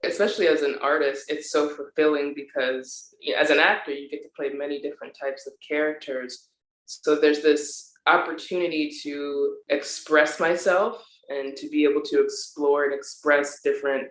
especially as an artist, it's so fulfilling because as an actor, you get to play many different types of characters. So there's this opportunity to express myself and to be able to explore and express different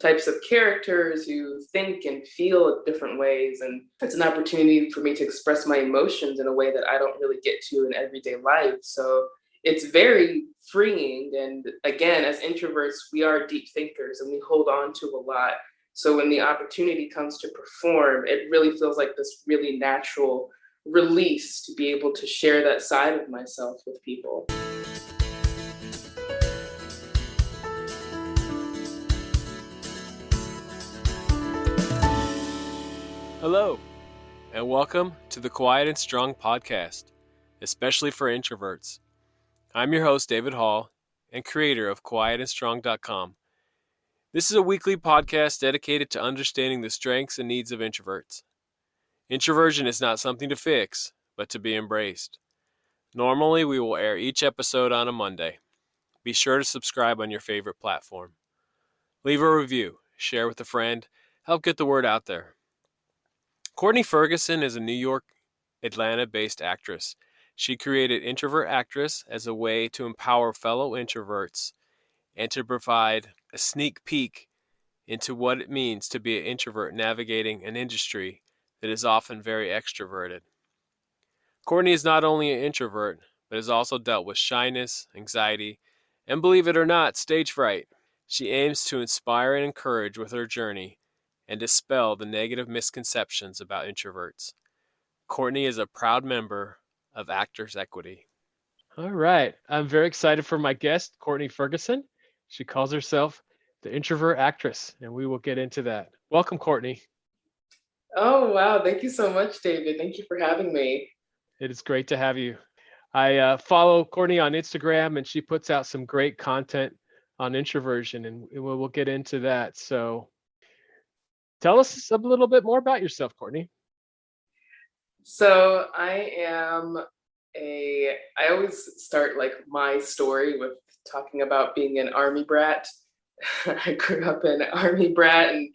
types of characters who think and feel different ways. And it's an opportunity for me to express my emotions in a way that I don't really get to in everyday life. So it's very freeing. And again, as introverts, we are deep thinkers and we hold on to a lot. So when the opportunity comes to perform, it really feels like this really natural release to be able to share that side of myself with people. Hello, and welcome to the Quiet and Strong podcast, especially for introverts. I'm your host, David Hall, and creator of quietandstrong.com. This is a weekly podcast dedicated to understanding the strengths and needs of introverts. Introversion is not something to fix, but to be embraced. Normally, we will air each episode on a Monday. Be sure to subscribe on your favorite platform. Leave a review, share with a friend, help get the word out there. Courtney Ferguson is a New York, Atlanta-based actress. She created Introvert Actress as a way to empower fellow introverts and to provide a sneak peek into what it means to be an introvert navigating an industry that is often very extroverted. Courtney is not only an introvert, but has also dealt with shyness, anxiety, and believe it or not, stage fright. She aims to inspire and encourage with her journey and dispel the negative misconceptions about introverts. Courtney is a proud member of Actors Equity. All right. I'm very excited for my guest, Courtney Ferguson. She calls herself the Introvert Actress, and we will get into that. Welcome, Courtney. Oh, wow. Thank you so much, David. Thank you for having me. It is great to have you. I follow Courtney on Instagram, and she puts out some great content on introversion, and we'll get into that. So tell us a little bit more about yourself, Courtney. So I always start like my story with talking about being an army brat. I grew up an army brat and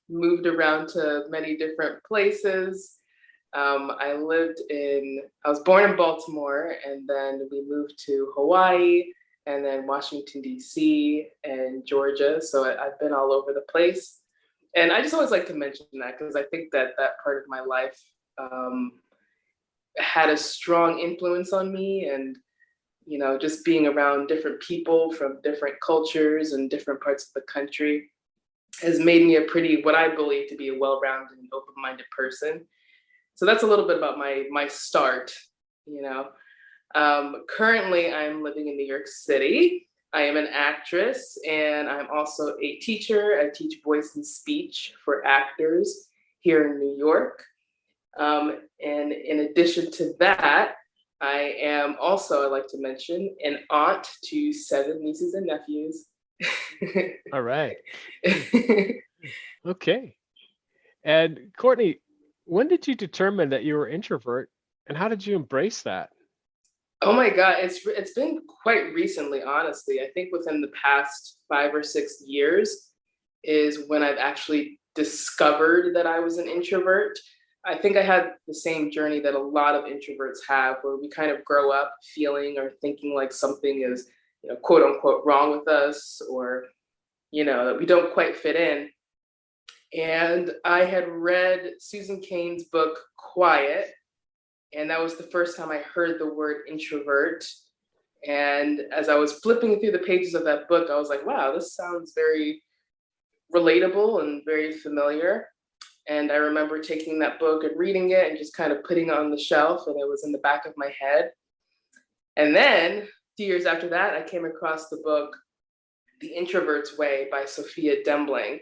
moved around to many different places. I was born in Baltimore, and then we moved to Hawaii, and then Washington, D.C. and Georgia. So I've been all over the place. And I just always like to mention that because I think that part of my life had a strong influence on me. And, just being around different people from different cultures and different parts of the country has made me what I believe to be a well-rounded and open-minded person. So that's a little bit about my start. Currently, I'm living in New York City. I am an actress, and I'm also a teacher. I teach voice and speech for actors here in New York. And in addition to that, I am also, I like to mention, an aunt to 7 nieces and nephews. All right. Okay. And Courtney, when did you determine that you were introvert, and how did you embrace that? Oh my God, it's been quite recently, honestly. I think within the past 5 or 6 years is when I've actually discovered that I was an introvert. I think I had the same journey that a lot of introverts have, where we kind of grow up feeling or thinking like something is, quote unquote, wrong with us, or, that we don't quite fit in. And I had read Susan Cain's book, Quiet, and that was the first time I heard the word introvert. And as I was flipping through the pages of that book, I was like, wow, this sounds very relatable and very familiar. And I remember taking that book and reading it and just kind of putting it on the shelf, and it was in the back of my head. And then a few years after that, I came across the book, The Introvert's Way by Sophia Dembling.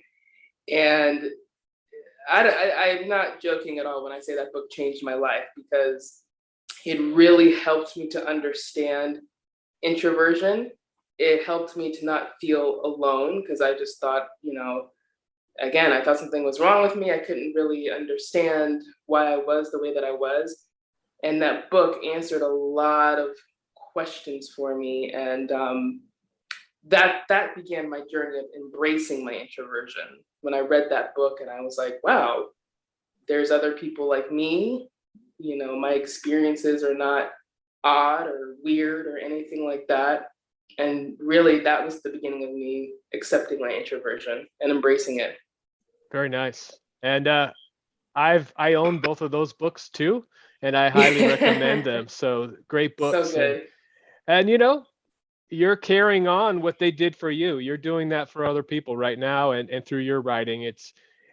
And I'm not joking at all when I say that book changed my life, because it really helped me to understand introversion. It helped me to not feel alone, because I just thought, again, I thought something was wrong with me. I couldn't really understand why I was the way that I was. And that book answered a lot of questions for me. And that began my journey of embracing my introversion. when I read that book, and I was like, wow, there's other people like me. My experiences are not odd or weird or anything like that. And really, that was the beginning of me accepting my introversion and embracing it. Very nice. And I own both of those books too, and I highly recommend them. So great So books. good. And you're carrying on what they did for you. You're doing that for other people right now, and through your writing.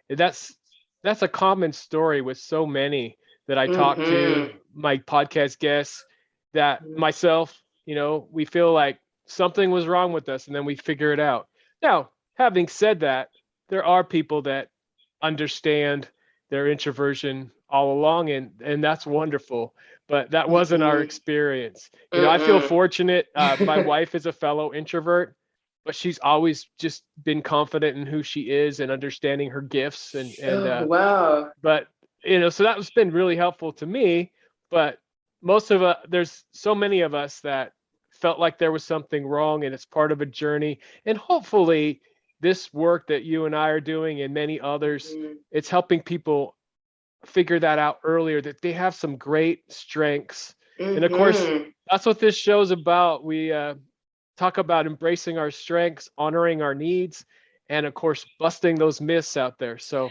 That's a common story with so many that I talk to, Mm-hmm. my podcast guests, that myself, we feel like something was wrong with us, and then we figure it out. Now, having said that, there are people that understand their introversion all along, and that's wonderful. But that wasn't our Mm-mm. experience. I feel Mm-mm. fortunate. My wife is a fellow introvert, but she's always just been confident in who she is and understanding her gifts, Oh, wow. but so that's been really helpful to me. But most of us, there's so many of us that felt like there was something wrong, and it's part of a journey. And hopefully this work that you and I are doing and many others, Mm-hmm. it's helping people figure that out earlier, that they have some great strengths. And of course, Mm-hmm. that's what this show's about. We talk about embracing our strengths, honoring our needs, and of course, busting those myths out there. So,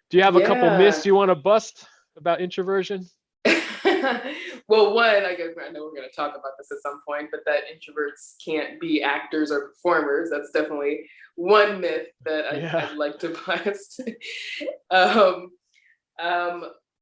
do you have a couple myths Yeah. you want to bust about introversion? Well, one, I guess I know we're going to talk about this at some point, but that introverts can't be actors or performers. That's definitely one myth that Yeah. I'd like to bust. um,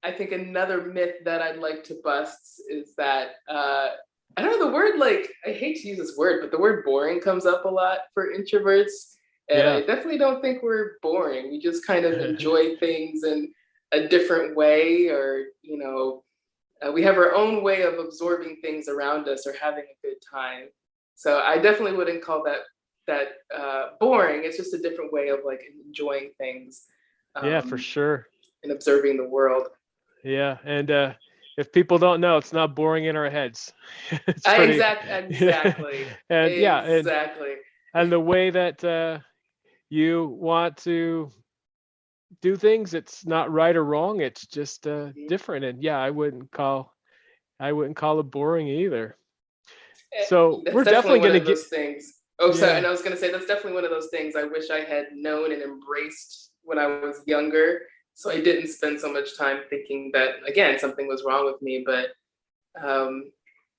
I think another myth that I'd like to bust is that I don't know, the word, like, I hate to use this word, but the word boring comes up a lot for introverts. And I Yeah. definitely don't think we're boring. We just kind of enjoy things in a different way, or, we have our own way of absorbing things around us or having a good time. So I definitely wouldn't call that boring. It's just a different way of like enjoying things, Yeah, for sure. and observing the world. Yeah. And if people don't know, it's not boring in our heads. It's pretty. Exactly. And yeah, Exactly. and the way that you want to do things, it's not right or wrong, it's just different. And yeah, I wouldn't call it boring either. So That's we're definitely definitely one going to of get. those things. Oh, sorry. Yeah. And I was going to say that's definitely one of those things I wish I had known and embraced when I was younger. So I didn't spend so much time thinking that, again, something was wrong with me. But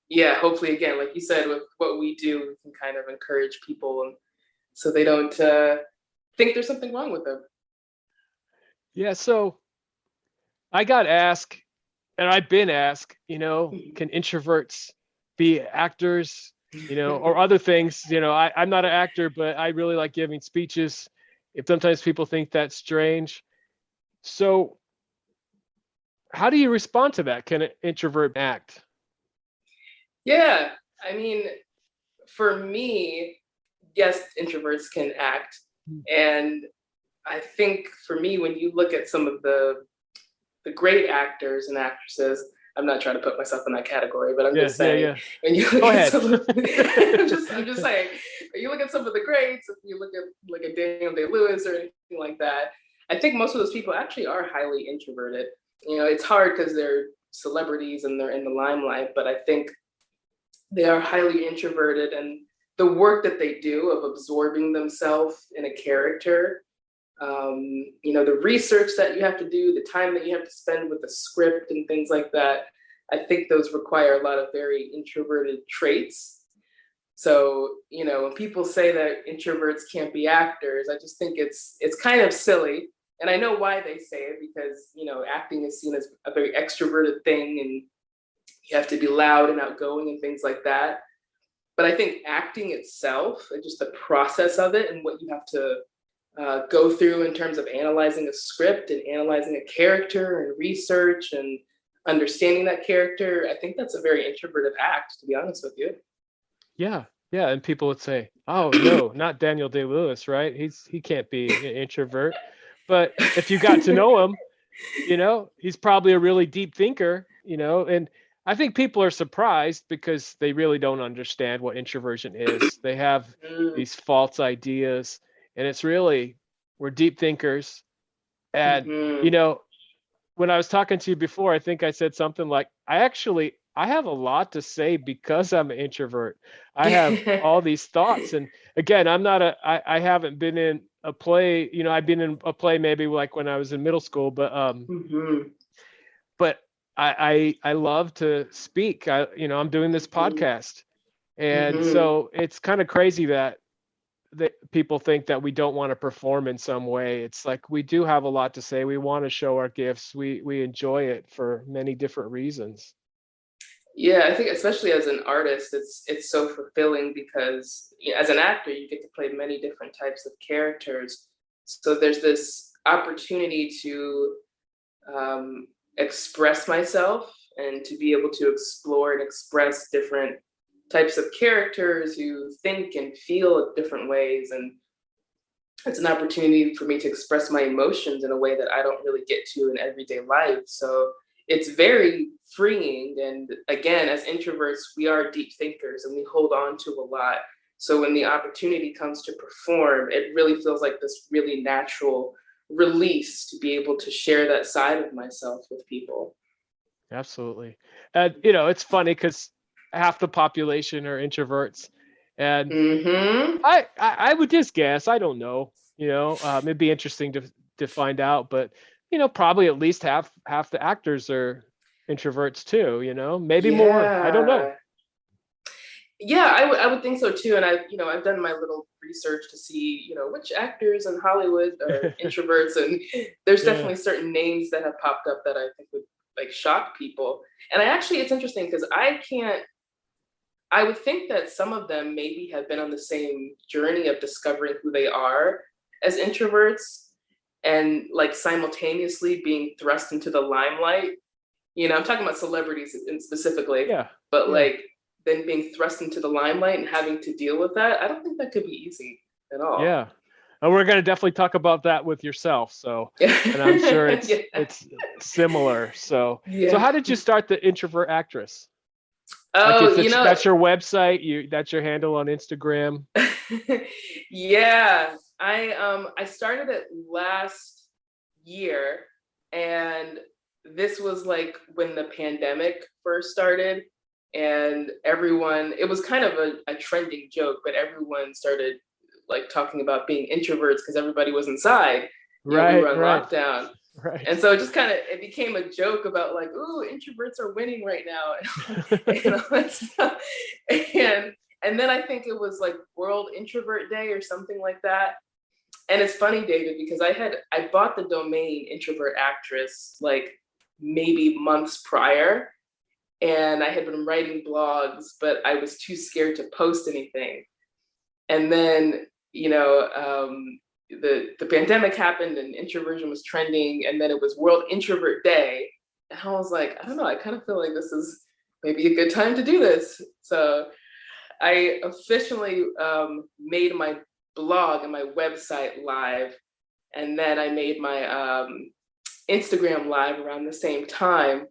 yeah, hopefully, again, like you said, with what we do, we can kind of encourage people, and so they don't think there's something wrong with them. Yeah, so I got asked, and I've been asked, can introverts be actors, or other things? I'm not an actor, but I really like giving speeches. If sometimes people think that's strange. So how do you respond to that? Can an introvert act? Yeah, I mean, for me, yes, introverts can act. And I think for me, when you look at some of the great actors and actresses, I'm not trying to put myself in that category, but I'm Yeah, just yeah, saying, yeah. when you look Go at ahead. some of, I'm just saying, when you look at some of the greats, if you look at like a Daniel Day-Lewis or anything like that, I think most of those people actually are highly introverted. It's hard because they're celebrities and they're in the limelight, but I think they are highly introverted, and the work that they do of absorbing themselves in a character, the research that you have to do, the time that you have to spend with the script and things like that, I think those require a lot of very introverted traits. So, when people say that introverts can't be actors, I just think it's kind of silly. And I know why they say it, because, acting is seen as a very extroverted thing, and you have to be loud and outgoing and things like that. But I think acting itself and just the process of it and what you have to go through in terms of analyzing a script and analyzing a character and research and understanding that character, I think that's a very introverted act, to be honest with you. Yeah, yeah. And people would say, "Oh no, not Daniel Day-Lewis, right? He can't be an introvert." But if you got to know him, he's probably a really deep thinker, and I think people are surprised because they really don't understand what introversion is. They have Mm, these false ideas, and it's really We're deep thinkers. And, Mm-hmm. you know, when I was talking to you before, I think I said something like, I have a lot to say because I'm an introvert. I have all these thoughts. And again, I haven't been in a play, I've been in a play maybe like when I was in middle school, Mm-hmm. but I love to speak. I'm doing this podcast. And Mm-hmm. so it's kind of crazy that people think that we don't want to perform in some way. It's like we do have a lot to say. We want to show our gifts. We enjoy it for many different reasons. Yeah, I think especially as an artist, it's so fulfilling because as an actor, you get to play many different types of characters. So there's this opportunity to express myself and to be able to explore and express different types of characters who think and feel different ways. And it's an opportunity for me to express my emotions in a way that I don't really get to in everyday life. So it's very freeing. And again, as introverts, we are deep thinkers and we hold on to a lot. So when the opportunity comes to perform, it really feels like this really natural release to be able to share that side of myself with people. Absolutely. And, it's funny because half the population are introverts. And Mm-hmm. I would just guess, I don't know, it'd be interesting to find out, but, probably at least half the actors are introverts too, maybe more. I don't know. Yeah. Yeah, I would think so too. And I've done my little research to see, which actors in Hollywood are introverts. And there's Yeah. definitely certain names that have popped up that I think would like shock people. And it's interesting because I would think that some of them maybe have been on the same journey of discovering who they are as introverts and like simultaneously being thrust into the limelight. I'm talking about celebrities specifically, Yeah. but Yeah. like then being thrust into the limelight and having to deal with that, I don't think that could be easy at all. Yeah. And we're going to definitely talk about that with yourself. So, and I'm sure it's similar. So how did you start the Introvert Actress? Like, Oh, that's your website. That's your handle on Instagram. Yeah, I started it last year, and this was like when the pandemic first started, and it was kind of a trending joke, but everyone started like talking about being introverts because everybody was inside. We were on lockdown. Right. And so it became a joke about like, ooh, introverts are winning right now. And all that stuff. And then I think it was like World Introvert Day or something like that. And it's funny, David, because I bought the domain Introvert Actress like maybe months prior. And I had been writing blogs, but I was too scared to post anything. And then, the pandemic happened and introversion was trending, and then it was World Introvert Day. And I was like, I don't know, I kind of feel like this is maybe a good time to do this. So I officially made my blog and my website live. And then I made my Instagram live around the same time.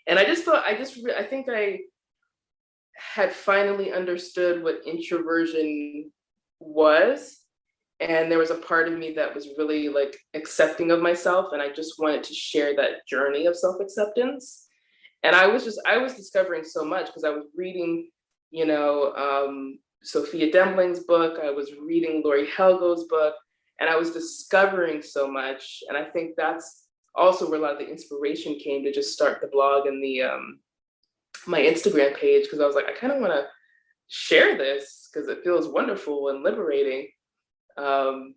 And I think I had finally understood what introversion was. And there was a part of me that was really like accepting of myself. And I just wanted to share that journey of self-acceptance. And I was discovering so much because I was reading, Sophia Demling's book. I was reading Lori Helgo's book, and I was discovering so much. And I think that's also where a lot of the inspiration came to just start the blog and the my Instagram page, because I was like, I kind of want to share this because it feels wonderful and liberating. And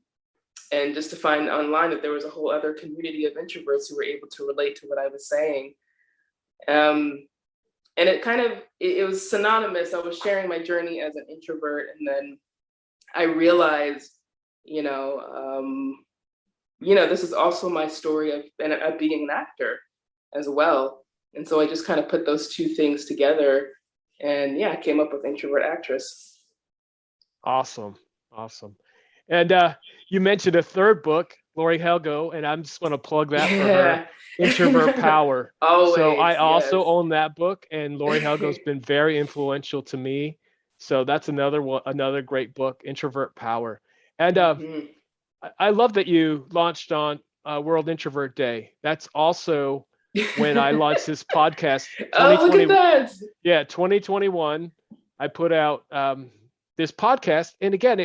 just to find online that there was a whole other community of introverts who were able to relate to what I was saying. And it was synonymous. I was sharing my journey as an introvert, and then I realized, this is also my story of being an actor as well. And so I just kind of put those two things together, and I came up with Introvert Actress. Awesome. And you mentioned a third book, Lori Helgo, and I'm just going to plug that for her, Introvert Power. Always, so I also own that book, and Lori Helgo's been very influential to me. So that's another great book, Introvert Power. And I love that you launched on World Introvert Day. That's also when I launched this podcast. Oh, look at 2020, that. yeah, 2021. I put out this podcast, and again,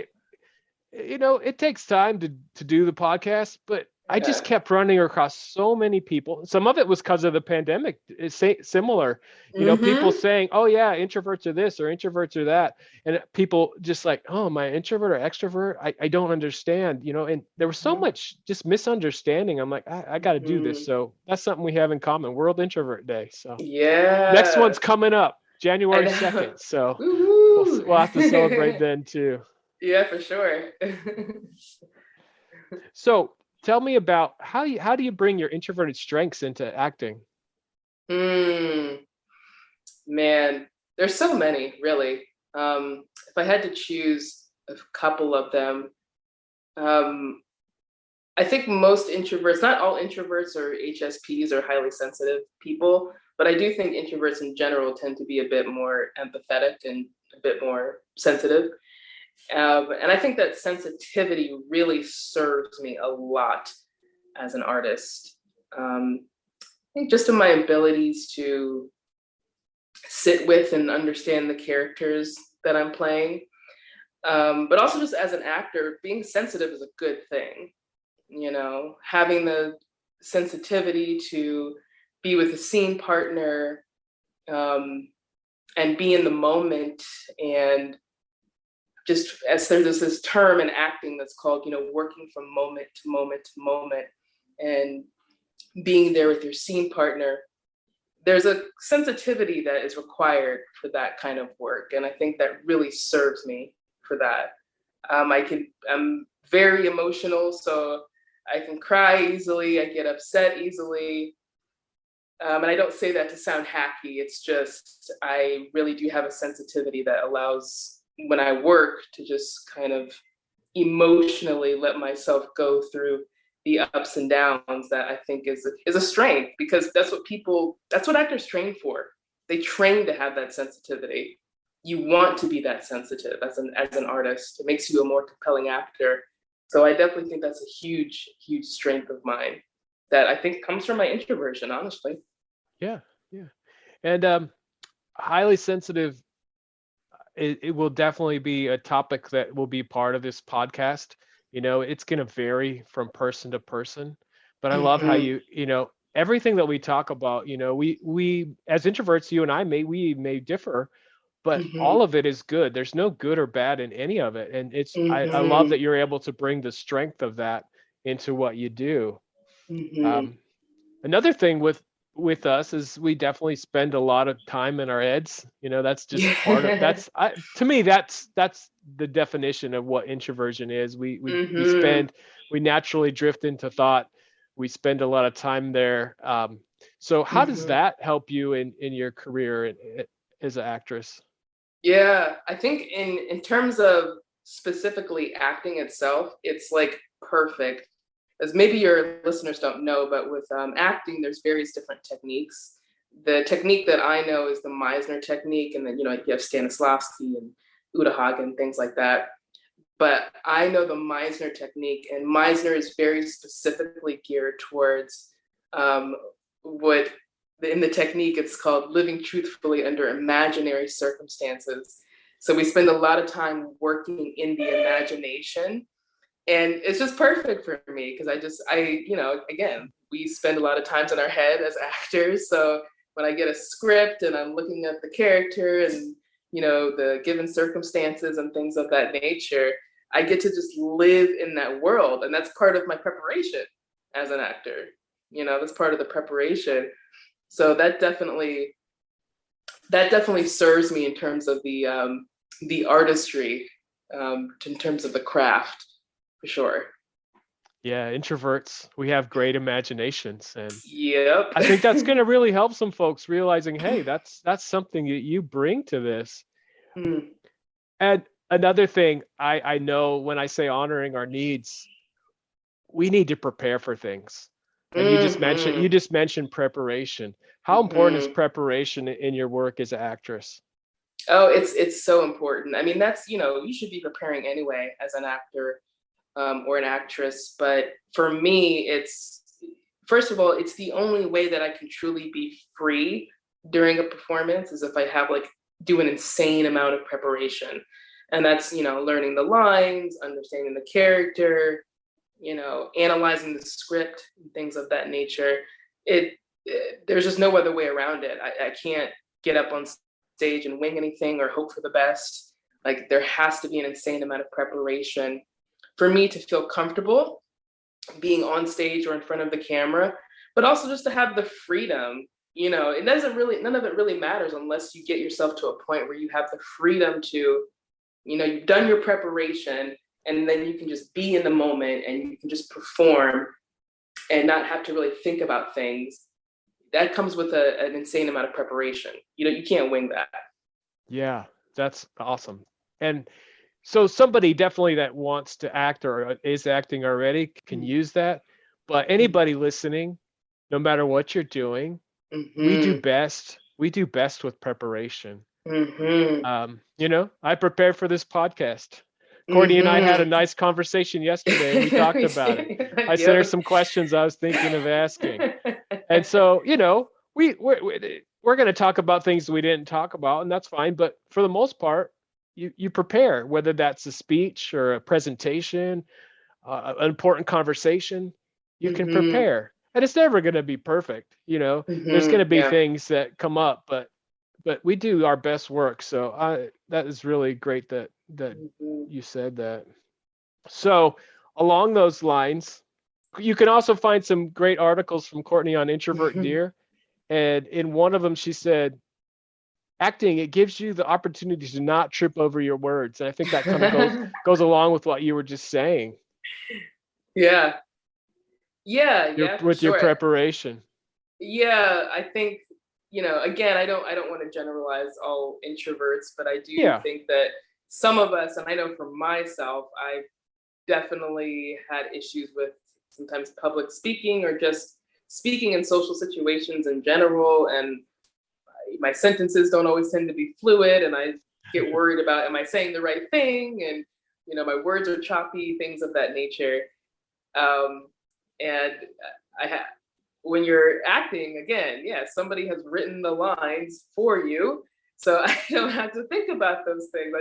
it takes time to do the podcast, but I just Yeah. kept running across so many people. Some of it was because of the pandemic. It's similar, people Mm-hmm. saying, "Oh yeah, introverts are this or introverts are that," and people just like, "Oh, am I introvert or extrovert? I don't understand," And there was so much just misunderstanding. I'm like, I got to do this. Mm-hmm. So that's something we have in common. World Introvert Day. So next Yeah. one's coming up, I January know. 2nd. So Woohoo. we'll have to celebrate then too. Yeah, for sure. So tell me about how do you bring your introverted strengths into acting? Hmm. Man, there's so many, really. If I had to choose a couple of them, um, I think most introverts, not all introverts or HSPs are highly sensitive people, but I do think introverts in general tend to be a bit more empathetic and a bit more sensitive. And I think that sensitivity really serves me a lot as an artist. I think just in my abilities to sit with and understand the characters that I'm playing, but also just as an actor, being sensitive is a good thing. Having the sensitivity to be with a scene partner, and be in the moment, and just as there's this term in acting that's called, working from moment to moment to moment, and being there with your scene partner. There's a sensitivity that is required for that kind of work, and I think that really serves me for that. I'm very emotional, so I can cry easily. I get upset easily. And I don't say that to sound hacky. It's just, I really do have a sensitivity that allows, when I work, to just kind of emotionally let myself go through the ups and downs. That I think is a strength, because that's what actors train for. They train to have that sensitivity. You want to be that sensitive as an artist. It makes you a more compelling actor. So I definitely think that's a huge, huge strength of mine that I think comes from my introversion, honestly. Yeah, yeah. And highly sensitive, it will definitely be a topic that will be part of this podcast. It's going to vary from person to person, but I love how Mm-hmm. everything that we talk about, we as introverts, you and I we may differ, but Mm-hmm. all of it is good. There's no good or bad in any of it. And I love Mm-hmm. that you're able to bring the strength of that into what you do. Mm-hmm. Um, Another thing with us is we definitely spend a lot of time in our heads. That's just part of Yeah. to me that's the definition of what introversion is. Mm-hmm. We naturally drift into thought. We spend a lot of time there. So how does Mm-hmm. that help you in your career as an actress? Yeah, I think in terms of specifically acting itself, it's like perfect. As maybe your listeners don't know, but with acting, there's various different techniques. The technique that I know is the Meisner technique, and then you have Stanislavski and Uta Hagen, things like that. But I know the Meisner technique, and Meisner is very specifically geared towards what in the technique it's called living truthfully under imaginary circumstances. So we spend a lot of time working in the imagination, and it's just perfect for me because again, we spend a lot of times in our head as actors. So when I get a script and I'm looking at the character and the given circumstances and things of that nature, I get to just live in that world, and that's part of my preparation as an actor. That's part of the preparation. So that definitely serves me in terms of the artistry, in terms of the craft, for sure. Yeah, introverts, we have great imaginations, and Yep. I think that's going to really help some folks realizing, hey, that's something that you bring to this. Mm. And another thing, I know when I say honoring our needs, we need to prepare for things. And you Mm-hmm. just mentioned preparation. How important is Mm-hmm. preparation in your work as an actress? Oh, it's so important. I mean, that's you should be preparing anyway as an actor. or an actress. But for me, it's, first of all, it's the only way that I can truly be free during a performance is if I have like do an insane amount of preparation. And that's, learning the lines, understanding the character, analyzing the script and things of that nature. There's just no other way around it. I can't get up on stage and wing anything or hope for the best. Like there has to be an insane amount of preparation for me to feel comfortable being on stage or in front of the camera, but also just to have the freedom. It doesn't really, none of it really matters unless you get yourself to a point where you have the freedom to, you've done your preparation and then you can just be in the moment and you can just perform and not have to really think about things. That comes with an insane amount of preparation. You can't wing that. Yeah, that's awesome. And so somebody definitely that wants to act or is acting already can use that. But anybody listening, no matter what you're doing, we do best with preparation. I prepared for this podcast. Courtney and I had a nice conversation yesterday and we talked about it. I sent her some questions I was thinking of asking. And so, we're going to talk about things we didn't talk about, and that's fine. But for the most part, you prepare, whether that's a speech or a presentation, an important conversation, you can prepare. And it's never going to be perfect. There's going to be things that come up, but we do our best work. So that is really great that you said that. So along those lines, you can also find some great articles from Courtney on Introvert Dear. And in one of them, she said, acting, it gives you the opportunity to not trip over your words. And I think that kind of goes along with what you were just saying. Yeah. With your preparation. Yeah, I think, again, I don't want to generalize all introverts, but I do think that some of us, and I know for myself, I've definitely had issues with sometimes public speaking or just speaking in social situations in general. And my sentences don't always tend to be fluid. And I get worried about, am I saying the right thing? And, my words are choppy, things of that nature. And when you're acting, again, somebody has written the lines for you. So I don't have to think about those things.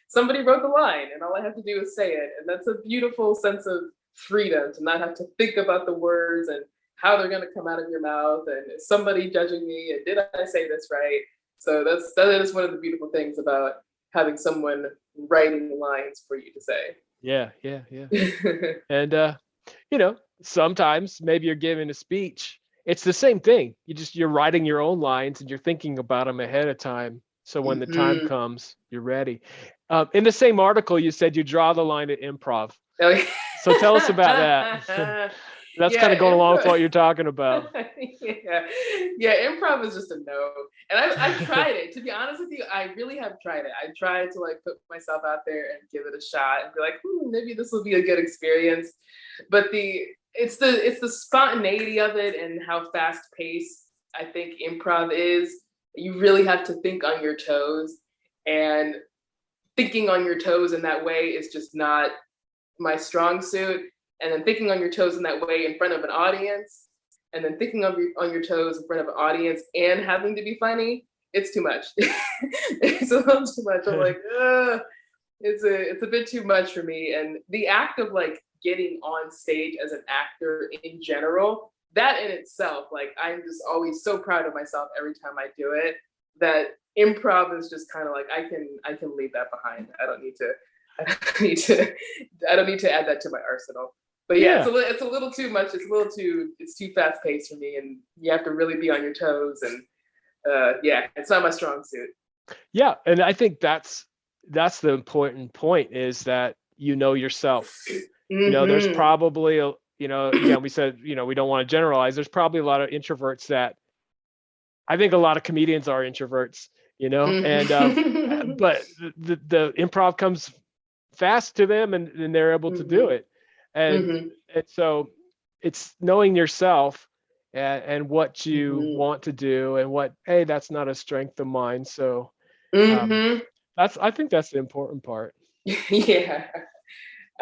Somebody wrote the line and all I have to do is say it. And that's a beautiful sense of freedom to not have to think about the words and how they're going to come out of your mouth and is somebody judging me and did I say this right? So that is one of the beautiful things about having someone writing lines for you to say. Yeah. And sometimes maybe you're giving a speech. It's the same thing. You're writing your own lines and you're thinking about them ahead of time. So when the time comes, you're ready. In the same article, you said you draw the line at improv. So tell us about that. That's kind of going along with what you're talking about. Improv is just a no. And I've tried it. To be honest with you, I really have tried it. I tried to put myself out there and give it a shot and be like, maybe this will be a good experience. But it's the spontaneity of it and how fast paced I think improv is. You really have to think on your toes, and thinking on your toes in that way is just not my strong suit. And then thinking on your toes in that way in front of an audience, and then thinking on your toes in front of an audience and having to be funny, it's too much. It's a little too much. I'm like, it's a bit too much for me. And the act of getting on stage as an actor in general, that in itself, I'm just always so proud of myself every time I do it, that improv is just kind of I can leave that behind. I don't need to add that to my arsenal. But it's a little too much. It's too fast paced for me, and you have to really be on your toes. And it's not my strong suit. Yeah, and I think that's the important point is that yourself. There's probably again, we said we don't want to generalize. There's probably a lot of introverts that I think a lot of comedians are introverts. And but the improv comes fast to them, and they're able to do it. And so it's knowing yourself and what you want to do and what, hey, that's not a strength of mine. So I think that's the important part. Yeah.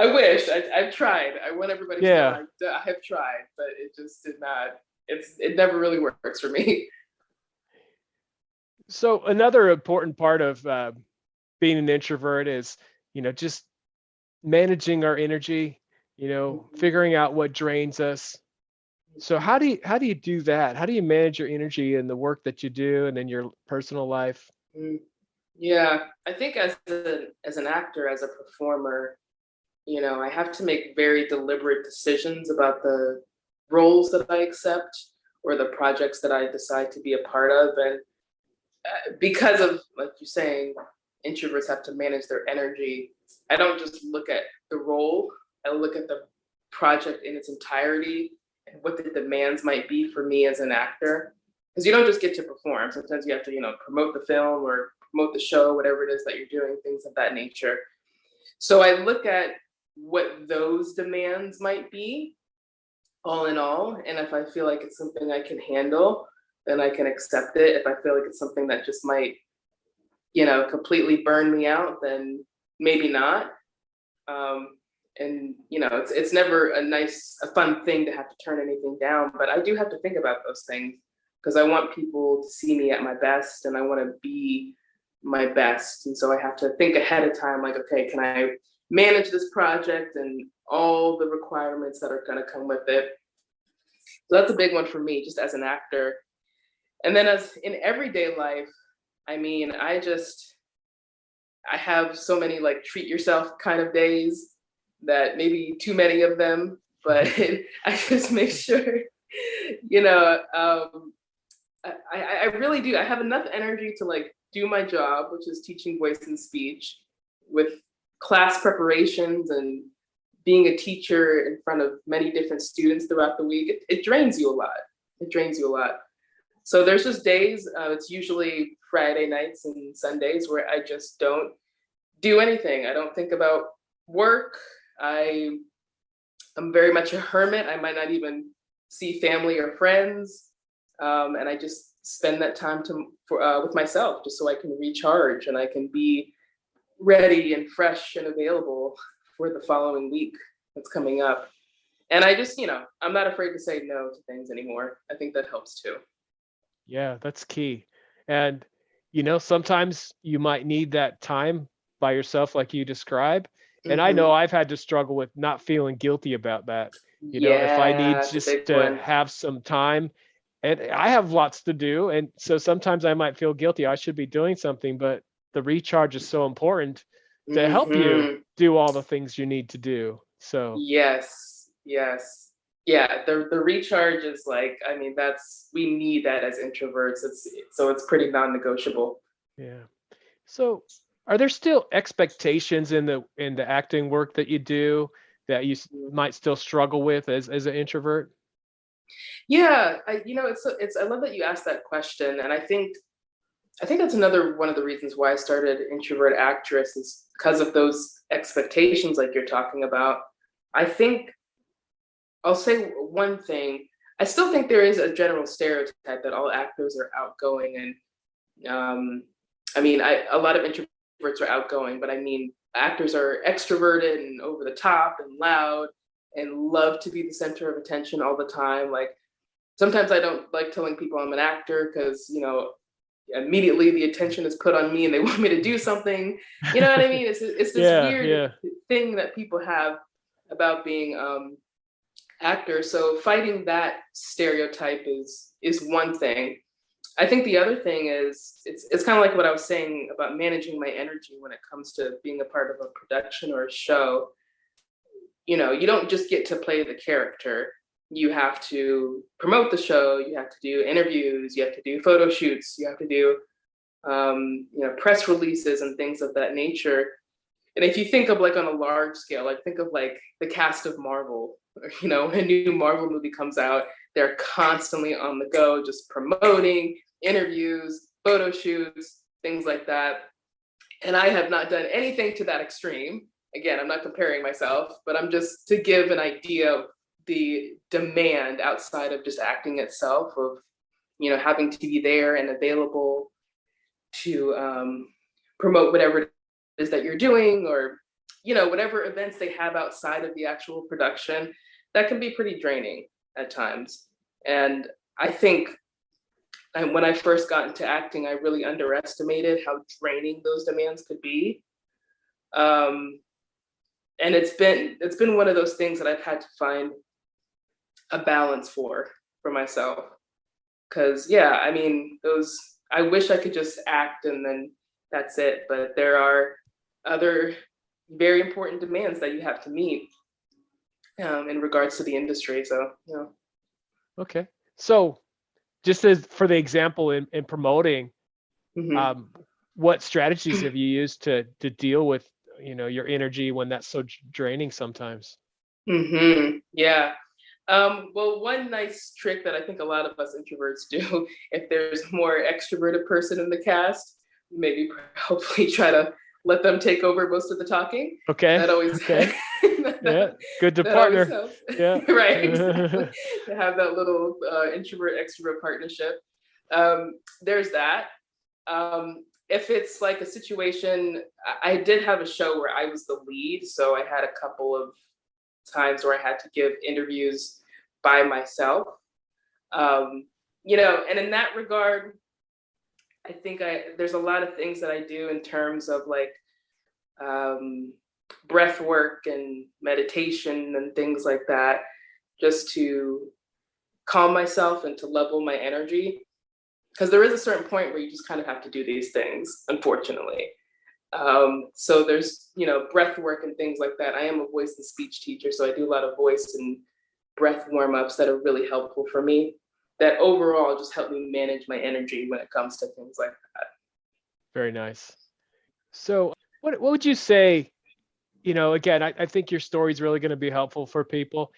I wish. I've tried. I want everybody to know Yeah. I have tried, but it just did not. It never really works for me. So another important part of being an introvert is, just managing our energy, Mhm. figuring out what drains us. So how do you do that? How do you manage your energy in the work that you do and in your personal life? Mm. Yeah, I think as an actor, as a performer, I have to make very deliberate decisions about the roles that I accept or the projects that I decide to be a part of. And because of, like you're saying, introverts have to manage their energy, I don't just look at the role, I look at the project in its entirety and what the demands might be for me as an actor. Because you don't just get to perform. Sometimes you have to, promote the film or promote the show, whatever it is that you're doing, things of that nature. So I look at what those demands might be, all in all. And if I feel like it's something I can handle, then I can accept it. If I feel like it's something that just might, completely burn me out, then maybe not. And it's never a fun thing to have to turn anything down. But I do have to think about those things because I want people to see me at my best, and I want to be my best. And so I have to think ahead of time, like, okay, can I manage this project and all the requirements that are going to come with it? So that's a big one for me, just as an actor. And then as in everyday life, I mean, I have so many like treat yourself kind of days that maybe too many of them, but I just make sure, you know, um, I really do. I have enough energy to like do my job, which is teaching voice and speech with class preparations and being a teacher in front of many different students throughout the week. It drains you a lot. It drains you a lot. So there's just days, it's usually Friday nights and Sundays where I just don't do anything. I don't think about work. I'm very much a hermit. I might not even see family or friends. And I just spend that time with myself just so I can recharge and I can be ready and fresh and available for the following week that's coming up. And I just, I'm not afraid to say no to things anymore. I think that helps too. Yeah, that's key. And sometimes you might need that time by yourself like you describe. And I know Hmm. I've had to struggle with not feeling guilty about that. If I Yeah, need that's a just big to one. have some time, and I have lots to do, and so sometimes I might feel guilty. I should be doing something, but the recharge is so important to help you Hmm. do all the things you need to do. So, Yes, yes. Yeah, the recharge is like, I mean, we need that as introverts. It's pretty non-negotiable. yeah. So, are there still expectations in the acting work that you do that you might still struggle with as an introvert? Yeah, it's I love that you asked that question, and I think that's another one of the reasons why I started Introvert Actress is because of those expectations like you're talking about. I think I'll say one thing. I still think there is a general stereotype that all actors are outgoing, and I mean, a lot of introverts are outgoing, but I mean, actors are extroverted and over the top and loud and love to be the center of attention all the time. Like sometimes I don't like telling people I'm an actor because immediately the attention is put on me and they want me to do something. You know what I mean? It's this Yeah, weird yeah, thing that people have about being actors. So fighting that stereotype is one thing. I think the other thing is it's kind of like what I was saying about managing my energy when it comes to being a part of a production or a show. You don't just get to play the character. You have to promote the show. You have to do interviews. You have to do photo shoots. You have to do press releases and things of that nature. And if you think of like on a large scale, like think of like the cast of Marvel. When a new Marvel movie comes out, they're constantly on the go, just promoting interviews, photo shoots, things like that. And I have not done anything to that extreme. Again, I'm not comparing myself, but I'm just to give an idea of the demand outside of just acting itself of, having to be there and available to promote whatever it is that you're doing or whatever events they have outside of the actual production, that can be pretty draining at times. And I think when I first got into acting, I really underestimated how draining those demands could be. And it's been one of those things that I've had to find a balance for myself. Because I wish I could just act and then that's it. But there are other very important demands that you have to meet in regards to the industry. So, Okay. So just as for the example in promoting, mm-hmm. What strategies have you used to deal with, your energy when that's so draining sometimes? Mm-hmm. Yeah. Well, one nice trick that I think a lot of us introverts do, if there's a more extroverted person in the cast, maybe hopefully try to let them take over most of the talking. Okay. That always okay. Yeah. Good to partner. Yeah. Right. Exactly. To have that little introvert extrovert partnership. There's that. If it's like a situation, I did have a show where I was the lead, so I had a couple of times where I had to give interviews by myself. And in that regard, I think there's a lot of things that I do in terms of like breath work and meditation and things like that, just to calm myself and to level my energy. Because there is a certain point where you just kind of have to do these things, unfortunately. So there's, breath work and things like that. I am a voice and speech teacher, so I do a lot of voice and breath warm-ups that are really helpful for me, that overall just help me manage my energy when it comes to things like that. Very nice. So what would you say, again, I think your story is really going to be helpful for people.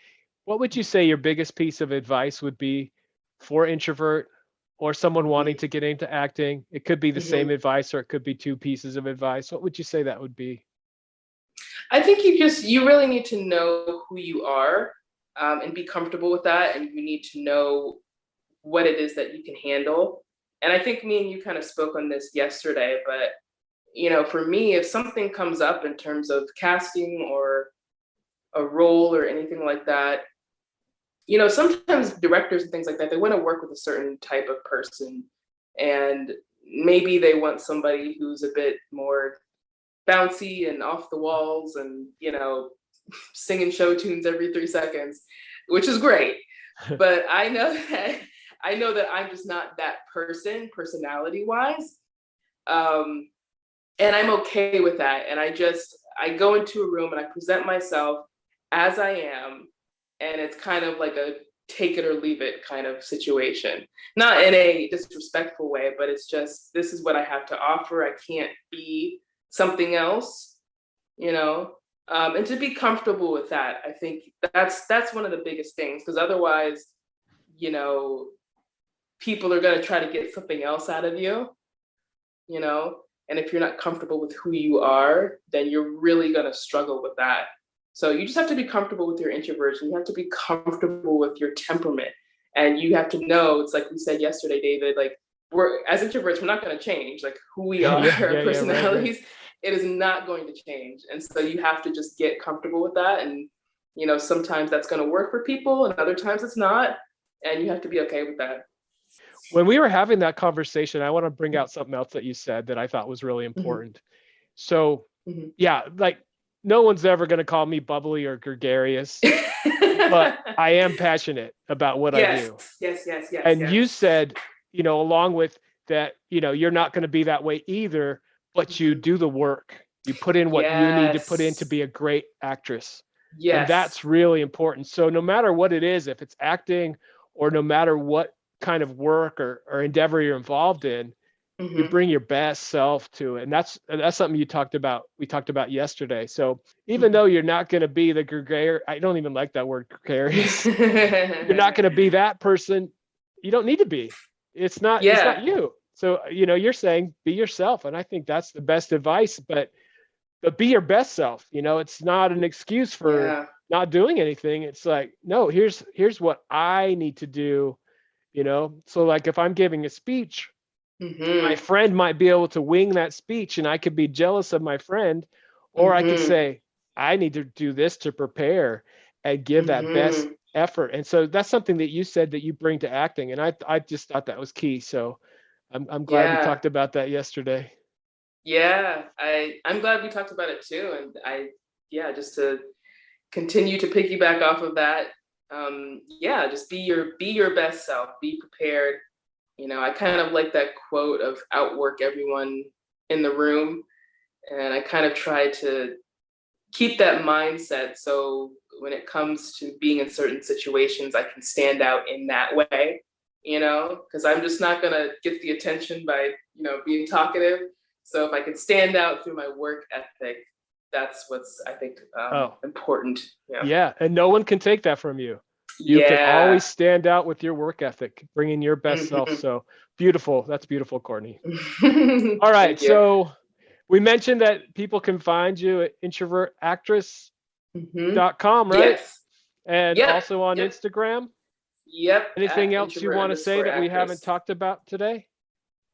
What would you say your biggest piece of advice would be for introvert or someone wanting to get into acting? It could be the same advice or it could be two pieces of advice. What would you say that would be? I think you really need to know who you are and be comfortable with that. And you need to know what it is that you can handle. And I think me and you kind of spoke on this yesterday, but for me, if something comes up in terms of casting or a role or anything like that, sometimes directors and things like that, they want to work with a certain type of person. And maybe they want somebody who's a bit more bouncy and off the walls and, singing show tunes every 3 seconds, which is great. But I know that I'm just not that person, personality wise. And I'm okay with that. And I go into a room and I present myself as I am. And it's kind of like a take it or leave it kind of situation. Not in a disrespectful way, but it's just, this is what I have to offer. I can't be something else, and to be comfortable with that. I think that's one of the biggest things, because otherwise, people are going to try to get something else out of you, and if you're not comfortable with who you are, then you're really going to struggle with that. So you just have to be comfortable with your introversion. You have to be comfortable with your temperament. And you have to know, it's like we said yesterday, David, like as introverts, we're not going to change like who we are, our personalities. Right. It is not going to change. And so you have to just get comfortable with that. And, sometimes that's going to work for people and other times it's not. And you have to be okay with that. When we were having that conversation, I want to bring out something else that you said that I thought was really important. So yeah, like no one's ever going to call me bubbly or gregarious, but I am passionate about what I do. Yes. And you said, along with that, you're not going to be that way either, but you do the work. You put in what you need to put in to be a great actress. Yes. And that's really important. So no matter what it is, if it's acting or no matter what kind of work or endeavor you're involved in, you bring your best self to it. And that's something we talked about yesterday. So even though you're not going to be the gregarious, I don't even like that word gregarious. You're not going to be that person. You don't need to be. It's not you. So, you're saying be yourself. And I think that's the best advice, but be your best self. It's not an excuse for not doing anything. It's like, no, here's what I need to do, So like if I'm giving a speech, my friend might be able to wing that speech and I could be jealous of my friend, or I could say, I need to do this to prepare and give that best Hmm. effort. And so that's something that you said that you bring to acting. And I just thought that was key. So I'm glad we Yeah. talked about that yesterday. Yeah. I'm glad we talked about it too. And yeah, just to continue to piggyback off of that, yeah, just be your best self, be prepared. I kind of like that quote of outwork everyone in the room. And I kind of try to keep that mindset so when it comes to being in certain situations, I can stand out in that way, because I'm just not going to get the attention by, being talkative. So if I can stand out through my work ethic, that's what's, I think, Oh, important. Yeah. yeah. And no one can take that from you. You can always Yeah. stand out with your work ethic, bringing your best self. Mhm. So beautiful. That's beautiful, Courtney. All right. Thank you. So we mentioned that people can find you at Hmm. introvertactress.com, right? Yes. And Yep. also on Yep. Instagram. Yep. Anything At else you introvert want to say underscore that we haven't actress. talked about today?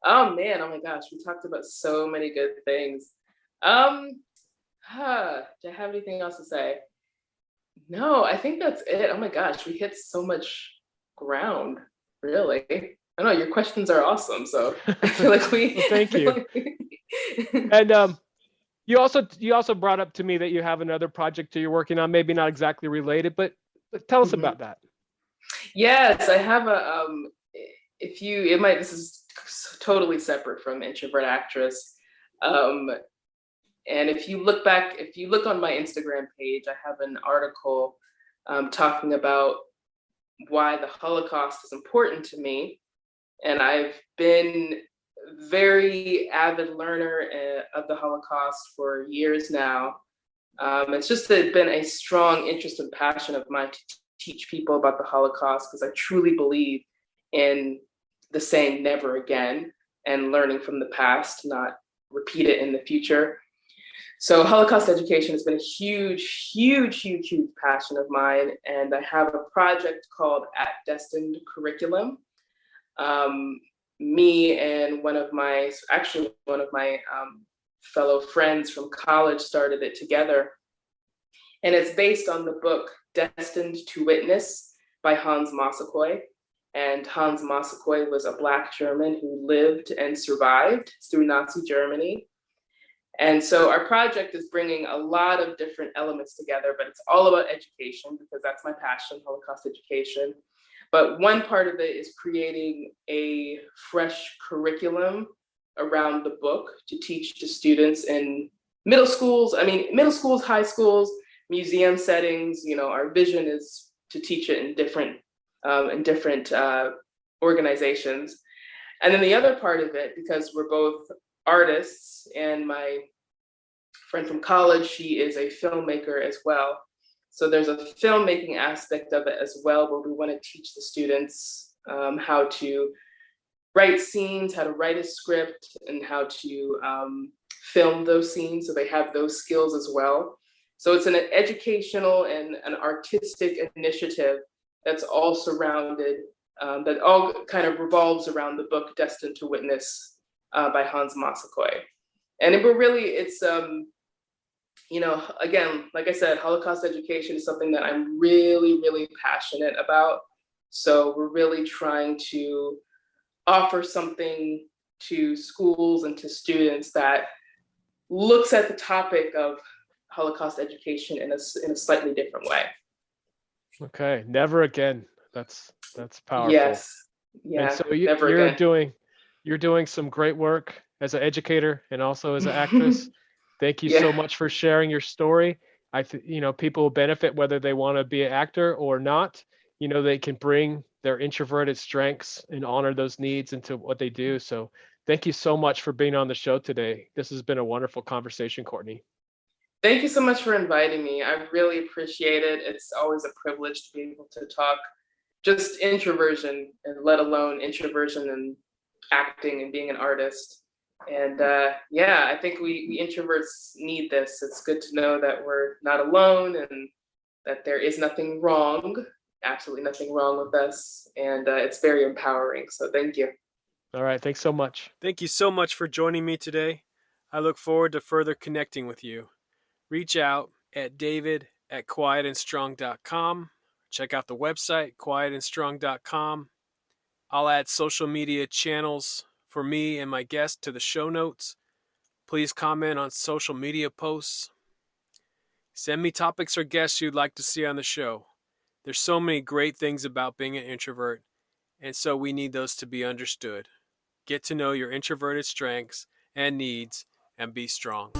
Oh man, oh my gosh, we talked about so many good things. Um, do I have anything else to say? No, I think that's it. Oh my gosh, we hit so much ground, really. I don't know, your questions are awesome. So I feel like Well, thank you. we And you also brought up to me that you have another project that you're working on, maybe not exactly related, but tell us Mhm. about that. Yes, I have if you it might this is totally separate from Introvert Actress. Um, And if you look on my Instagram page, I have an article talking about why the Holocaust is important to me. And I've been very avid learner of the Holocaust for years now. It's just been a strong interest and passion of mine to teach people about the Holocaust because I truly believe in the saying never again and learning from the past, not repeat it in the future. So Holocaust education has been a huge, huge, huge, huge passion of mine. And I have a project called At Destined Curriculum. Um, Me and one of my fellow friends from college started it together. And it's based on the book Destined to Witness by Hans Massaquoi. And Hans Massaquoi was a Black German who lived and survived through Nazi Germany. And so our project is bringing a lot of different elements together, but it's all about education because that's my passion, Holocaust education. But one part of it is creating a fresh curriculum around the book to teach to students in middle schools, high schools, museum settings. Our vision is to teach it in different organizations. And then the other part of it, because we're both artists, and my friend from college, she is a filmmaker as well. So there's a filmmaking aspect of it as well, where we want to teach the students how to write scenes, how to write a script, and how to film those scenes so they have those skills as well. So it's an educational and an artistic initiative that's all surrounded, that all kind of revolves around the book Destined to Witness by Hans Massaquoi. And it's again, like I said, Holocaust education is something that I'm really, really passionate about. So we're really trying to offer something to schools and to students that looks at the topic of Holocaust education in a slightly different way. Okay, never again. That's powerful. Yes. And Yeah. so Never you're again. doing some great work as an educator and also as an actress. Thank you Yeah. so much for sharing your story. People will benefit whether they want to be an actor or not. They can bring their introverted strengths and honor those needs into what they do. So thank you so much for being on the show today. This has been a wonderful conversation, Courtney. Thank you so much for inviting me. I really appreciate it. It's always a privilege to be able to talk just introversion, and let alone introversion and acting and being an artist. And yeah, I think we introverts need this. It's good to know that we're not alone and that there is nothing wrong, absolutely nothing wrong with us. And it's very empowering. So thank you. All right. Thanks so much. Thank you so much for joining me today. I look forward to further connecting with you. Reach out at david@quietandstrong.com. Check out the website, quietandstrong.com. I'll add social media channels for me and my guests to the show notes. Please comment on social media posts. Send me topics or guests you'd like to see on the show. There's so many great things about being an introvert, and so we need those to be understood. Get to know your introverted strengths and needs and be strong.